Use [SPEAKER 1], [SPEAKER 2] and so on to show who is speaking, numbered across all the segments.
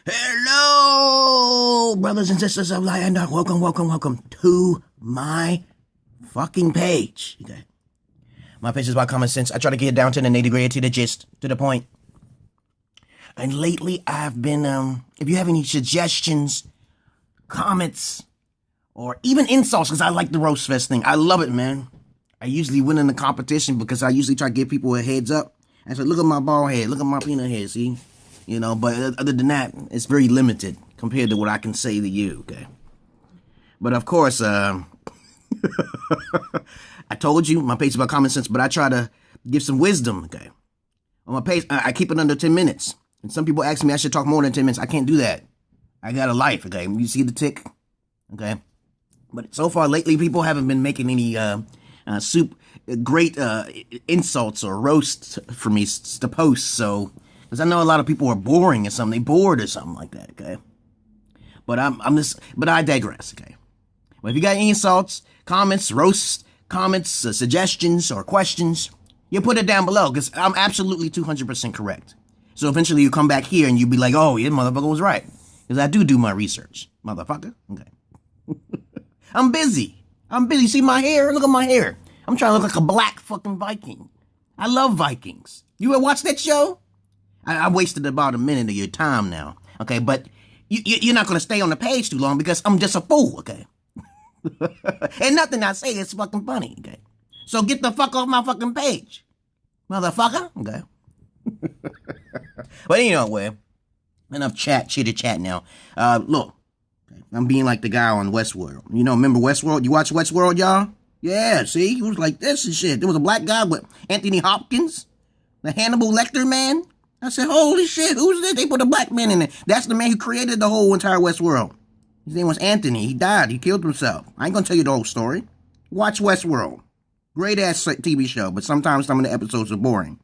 [SPEAKER 1] Hello, brothers and sisters of light and dark. Welcome to my fucking page. Okay. My page is about common sense. I try to get down to the nitty-gritty, to the gist, to the point. And lately, I've been, if you have any suggestions, comments, or even insults, because I like the roast fest thing. I love it, man. I usually win in the competition because I usually try to give people a heads up. I say, look at my bald head, look at my peanut head, see? You know, but other than that, it's very limited compared to what I can say to you, okay? But of course, I told you, my page is about common sense, but I try to give some wisdom, okay? On my page, I keep it under 10 minutes. And some people ask me I should talk more than 10 minutes. I can't do that. I got a life, okay? You see the tick, okay? But so far, lately, people haven't been making any great insults or roasts for me to post, so... Because I know a lot of people are boring or something. They bored or something like that, okay? But but I digress, okay? Well, if you got any insults, comments, roasts, comments, suggestions, or questions, you put it down below, because I'm absolutely 200% correct. So eventually you come back here and you be like, oh, yeah, motherfucker was right. Because I do my research, motherfucker. Okay. I'm busy. See my hair? Look at my hair. I'm trying to look like a black fucking Viking. I love Vikings. You ever watch that show? I wasted about a minute of your time now, okay? But you're not going to stay on the page too long because I'm just a fool, okay? And nothing I say is fucking funny, okay? So get the fuck off my fucking page, motherfucker, okay? But anyway, enough chitter chat now. Look, I'm being like the guy on Westworld. You know, remember Westworld? You watch Westworld, y'all? Yeah, see? He was like this and shit. There was a black guy with Anthony Hopkins, the Hannibal Lecter man. I said, holy shit, who's this? They put a black man in it. That's the man who created the whole entire Westworld. His name was Anthony. He died. He killed himself. I ain't gonna tell you the whole story. Watch Westworld. Great-ass TV show, but sometimes some of the episodes are boring.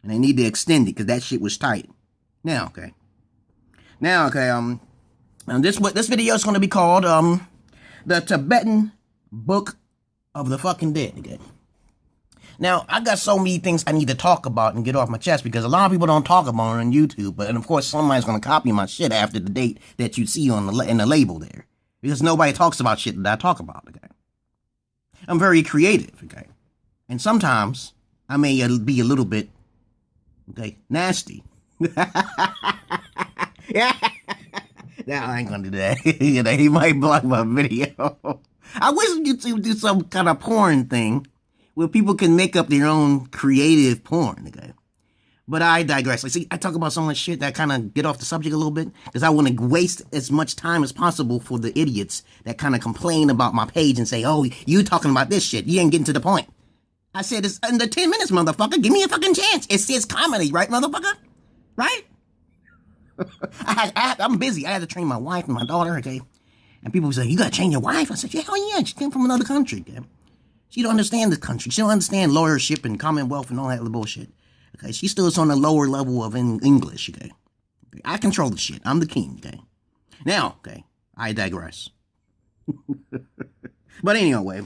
[SPEAKER 1] And they need to extend it, because that shit was tight. Now, okay, this video is gonna be called, The Tibetan Book of the Fucking Dead, okay? Now, I got so many things I need to talk about and get off my chest because a lot of people don't talk about it on YouTube. But, and of course, somebody's going to copy my shit after the date that you see on in the label there. Because nobody talks about shit that I talk about, okay? I'm very creative, okay? And sometimes I may be a little bit, okay, nasty. Yeah. Now, I ain't going to do that. You know, he might block my video. I wish YouTube would do some kind of porn thing where people can make up their own creative porn, okay? But I digress. Like, see, I talk about so much shit that kind of get off the subject a little bit because I want to waste as much time as possible for the idiots that kind of complain about my page and say, oh, you talking about this shit. You ain't getting to the point. I said, it's under 10 minutes, motherfucker. Give me a fucking chance. It says comedy, right, motherfucker? Right? I'm busy. I had to train my wife and my daughter, okay? And people say, you got to train your wife? I said, yeah, hell yeah. She came from another country, okay? She don't understand the country. She don't understand lawyership and commonwealth and all that other bullshit. Okay, she still is on the lower level of English, okay? I control the shit. I'm the king, okay? Now, okay, I digress. But anyway,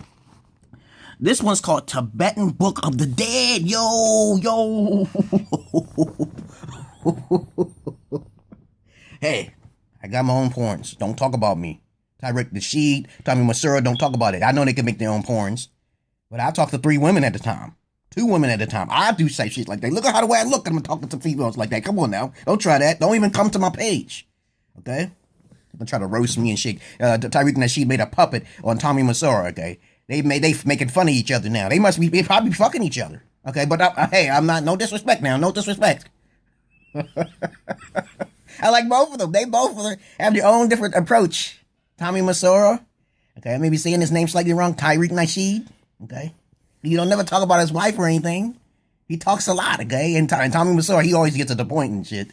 [SPEAKER 1] this one's called Tibetan Book of the Dead. Yo. Hey, I got my own porns. Don't talk about me. Tariq Nasheed, Tommy Masura, don't talk about it. I know they can make their own porns. But I talk to 3 women at a time. 2 women at a time. I do say shit like that. Look at how the way I look. I'm talking to females like that. Come on now. Don't try that. Don't even come to my page. Okay? Don't try to roast me and shit. Tariq Nasheed made a puppet on Tommy Masura, okay? They making fun of each other now. They probably fucking each other. Okay? But hey, I'm not, no disrespect now. No disrespect. I like both of them. They both have their own different approach. Tommy Masura. Okay, I may be saying his name slightly wrong. Tariq Nasheed. Okay, you don't never talk about his wife or anything. He talks a lot, okay? And Tommy Masura, he always gets to the point and shit.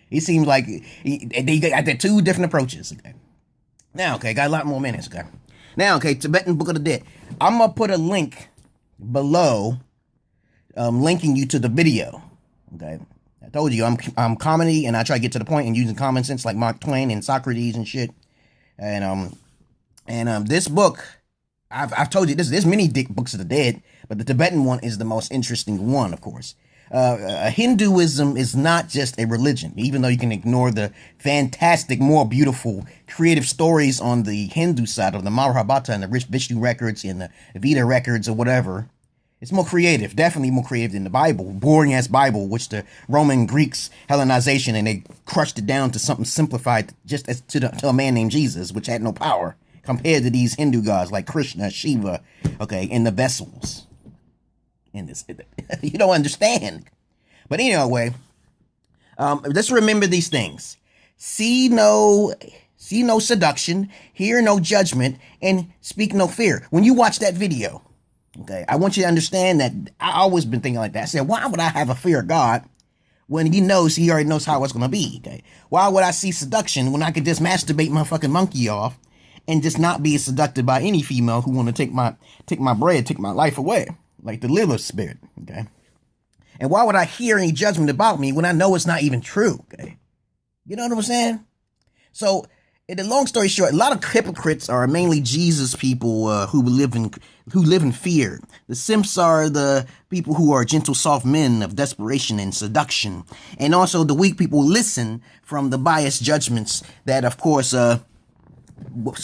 [SPEAKER 1] He seems like they got their 2 different approaches, okay? Now, okay, got a lot more minutes, okay? Now, okay, Tibetan Book of the Dead. I'm going to put a link below linking you to the video, okay? I told you, I'm comedy, and I try to get to the point and using common sense like Mark Twain and Socrates and shit. And this book... I've told you, there's many books of the dead, but the Tibetan one is the most interesting one, of course. Hinduism is not just a religion, even though you can ignore the fantastic, more beautiful, creative stories on the Hindu side of the Mahabharata and the Vishnu records and the Veda records or whatever. It's more creative, definitely more creative than the Bible, boring ass Bible, which the Roman Greeks Hellenization, and they crushed it down to something simplified, just as to a man named Jesus, which had no power compared to these Hindu gods like Krishna, Shiva, okay, in the vessels. In this, you don't understand. But anyway, let's remember these things: see no seduction, hear no judgment, and speak no fear. When you watch that video. Okay, I want you to understand that I always been thinking like that. I said, why would I have a fear of God when he already knows how it's going to be? Okay, why would I see seduction when I could just masturbate my fucking monkey off and just not be seducted by any female who want to take my bread, take my life away, like the Lilith spirit? Okay, and why would I hear any judgment about me when I know it's not even true? Okay, you know what I'm saying? So, in the long story short, a lot of hypocrites are mainly Jesus people who live in fear. The simps are the people who are gentle, soft men of desperation and seduction, and also the weak people listen from the biased judgments that, of course,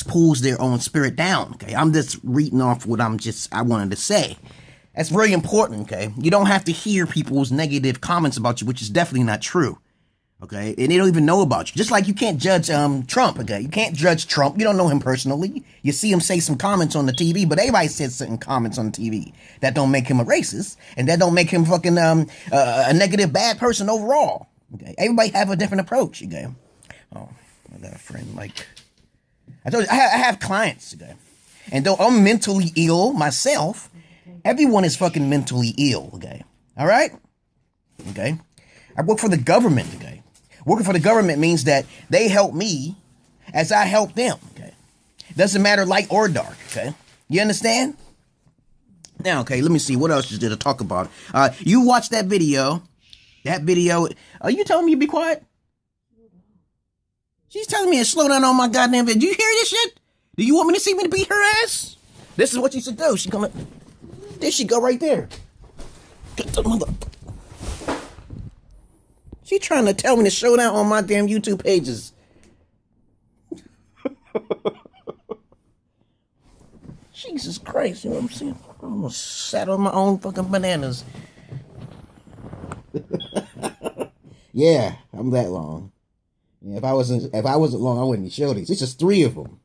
[SPEAKER 1] pulls their own spirit down. Okay, I'm just reading off what I wanted to say. That's very important. Okay, you don't have to hear people's negative comments about you, which is definitely not true. Okay, and they don't even know about you. Just like you can't judge Trump. Okay, you can't judge Trump. You don't know him personally. You see him say some comments on the TV, but everybody says certain comments on the TV that don't make him a racist, and that don't make him fucking a negative, bad person overall. Okay, everybody have a different approach. Okay, oh, I got a friend like I told you, I have clients. Okay, and though I'm mentally ill myself, everyone is fucking mentally ill. Okay, all right. Okay, I work for the government. Okay. Working for the government means that they help me as I help them, okay? Doesn't matter light or dark, okay? You understand? Now, okay, let me see. What else is there to talk about? You watched that video. Are you telling me to be quiet? She's telling me to slow down on my goddamn video. Do you hear this shit? Do you want me to see me to beat her ass? This is what you should do. There she go right there. She trying to tell me to show down on my damn YouTube pages. Jesus Christ, you know what I'm saying? I almost sat on my own fucking bananas. Yeah, I'm that long. Yeah, if I wasn't long, I wouldn't show these. It's just 3 of them.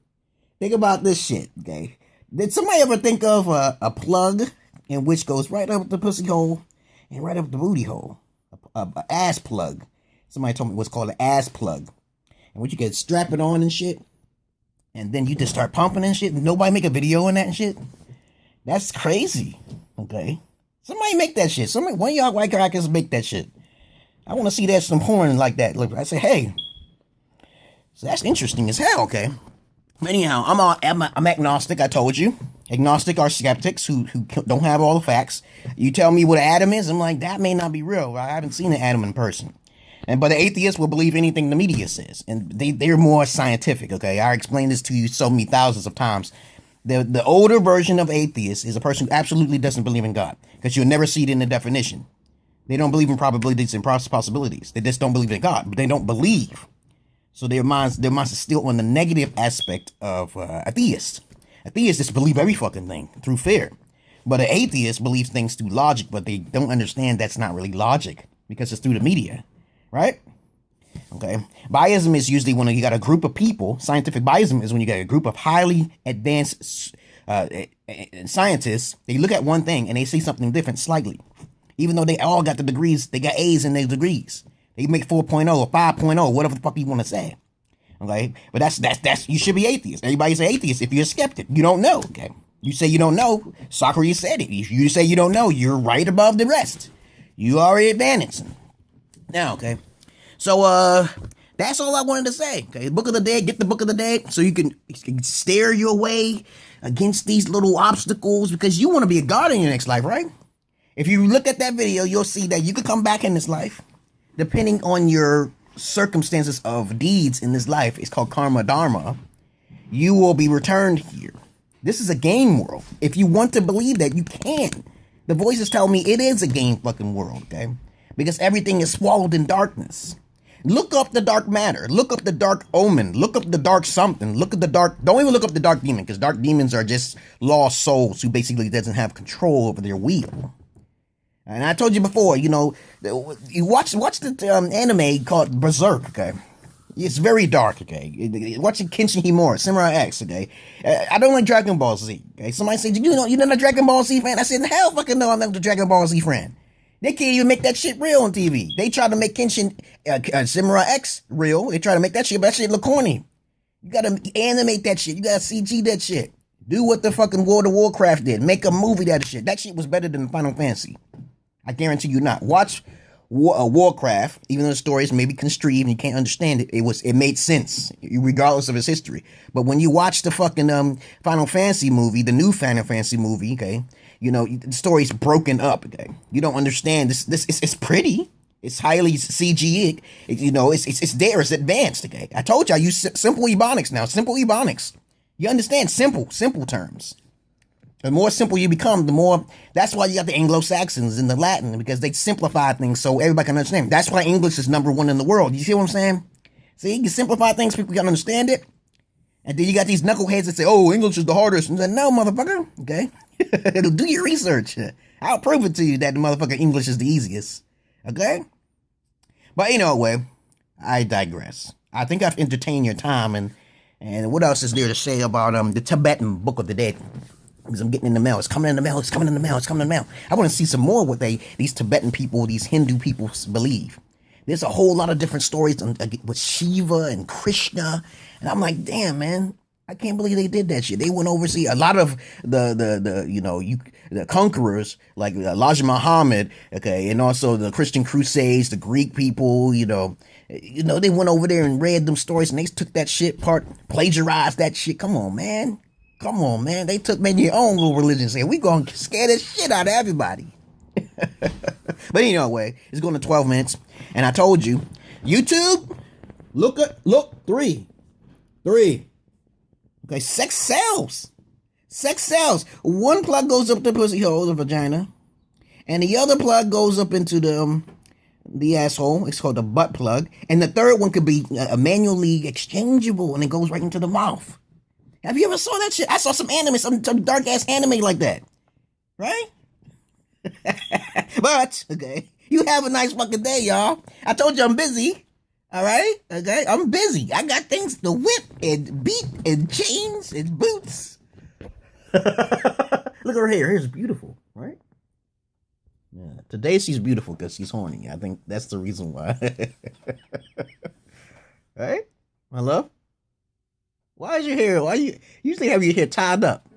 [SPEAKER 1] Think about this shit, okay? Did somebody ever think of a plug in which goes right up the pussy hole and right up the booty hole? A ass plug. Somebody told me what's called an ass plug. And what you can strap it on and shit. And then you just start pumping and shit. And nobody make a video on that and shit. That's crazy. Okay. Somebody make that shit. One of y'all white crackers make that shit. I want to see that some porn like that. Look, I say, hey. So that's interesting as hell, okay? But anyhow, I'm agnostic, I told you. Agnostic are skeptics who don't have all the facts. You tell me what an atom is, I'm like, that may not be real. I haven't seen an atom in person. But the atheists will believe anything the media says. And they're more scientific, okay? I explained this to you so many thousands of times. The older version of atheist is a person who absolutely doesn't believe in God. Because you'll never see it in the definition. They don't believe in probabilities and possibilities. They just don't believe in God. But they don't believe. So their minds are still on the negative aspect of a theist. A theist just believe every fucking thing through fear. But an atheist believes things through logic, but they don't understand that's not really logic because it's through the media, right? Okay. Biasm is usually when you got a group of people. Scientific biasm is when you got a group of highly advanced scientists. They look at one thing and they see something different slightly. Even though they all got the degrees, they got A's in their degrees. They make 4.0 or 5.0, whatever the fuck you want to say. Okay, but that's you should be atheist. Everybody's an atheist if you're a skeptic. You don't know. Okay, you say you don't know. Socrates said it. If you say you don't know, you're right above the rest. You are advancing. Now, okay, so that's all I wanted to say. Okay, book of the day. Get the book of the day so you can steer your way against these little obstacles because you want to be a god in your next life, right? If you look at that video, you'll see that you could come back in this life, depending on your circumstances of deeds in this life. It's called karma dharma. You will be returned here. This is a game world. If you want to believe that, you can. The voices tell me it is a game fucking world, okay? because everything is swallowed in darkness. Look up the dark matter. Look up the dark omen. Look up the dark something. Look at the dark. Don't even look up the dark demon, because dark demons are just lost souls who basically doesn't have control over their will. And I told you before, you know, you watch the anime called Berserk, okay? It's very dark, okay? Watch Kenshin Himura, Samurai X, okay? I don't like Dragon Ball Z, okay? Somebody said, you're not a Dragon Ball Z fan? I said, hell fucking no, I'm not a Dragon Ball Z fan. They can't even make that shit real on TV. They try to make Kenshin Samurai X real. They try to make that shit, but that shit look corny. You gotta animate that shit. You gotta CG that shit. Do what the fucking World of Warcraft did. Make a movie that shit. That shit was better than Final Fantasy. I guarantee you not. Watch Warcraft, even though the story is maybe contrived and you can't understand it, it made sense, regardless of its history. But when you watch the fucking Final Fantasy movie, the new Final Fantasy movie, okay, you know, the story's broken up, okay? You don't understand this. It's pretty. It's highly CG. You know, it's there. It's advanced, okay? I told you I use simple ebonics now. Simple ebonics. You understand simple terms. The more simple you become, the more. That's why you got the Anglo-Saxons and the Latin, because they simplify things so everybody can understand. That's why English is #1 in the world. You see what I'm saying? See, you simplify things, people can understand it. And then you got these knuckleheads that say, "Oh, English is the hardest." And then, no, motherfucker. Okay, do your research. I'll prove it to you that the motherfucking English is the easiest. Okay. But anyway, I digress. I think I've entertained your time, and what else is there to say about the Tibetan Book of the Dead? Because I'm getting in the mail. It's coming in the mail. It's coming in the mail. It's coming in the mail. I want to see some more what these Tibetan people, these Hindu people believe. There's a whole lot of different stories with Shiva and Krishna, and I'm like, damn, man, I can't believe they did that shit. They went overseas. A lot of the conquerors like Elijah Muhammad, okay, and also the Christian Crusades, the Greek people, you know, they went over there and read them stories, and they took that shit plagiarized that shit. Come on, man. Come on, man. They made their own little religion, saying we gonna scare the shit out of everybody. But anyway, it's going to 12 minutes, and I told you, YouTube, look, 3. Okay, sex sells. Sex sells. One plug goes up the pussy hole, the vagina, and the other plug goes up into the asshole. It's called the butt plug, and the third one could be manually exchangeable, and it goes right into the mouth. Have you ever saw that shit? I saw some anime, some dark ass anime like that, right? But okay, you have a nice fucking day, y'all. I told you I'm busy. All right, okay, I'm busy. I got things to whip and beat and chains and boots. Look at her hair. Her hair's beautiful, right? Yeah. Today she's beautiful because she's horny. I think that's the reason why. Right, my love. Why is your hair? Why you usually have your hair tied up?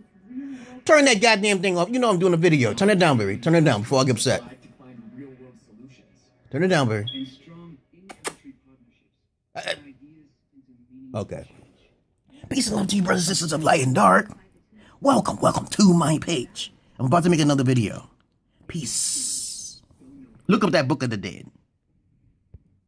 [SPEAKER 1] Turn that goddamn thing off. You know I'm doing a video. Turn it down, baby. Turn it down before I get upset. Turn it down, baby. Okay. Peace and love to you, brothers and sisters of light and dark. Welcome to my page. I'm about to make another video. Peace. Look up that Book of the Dead.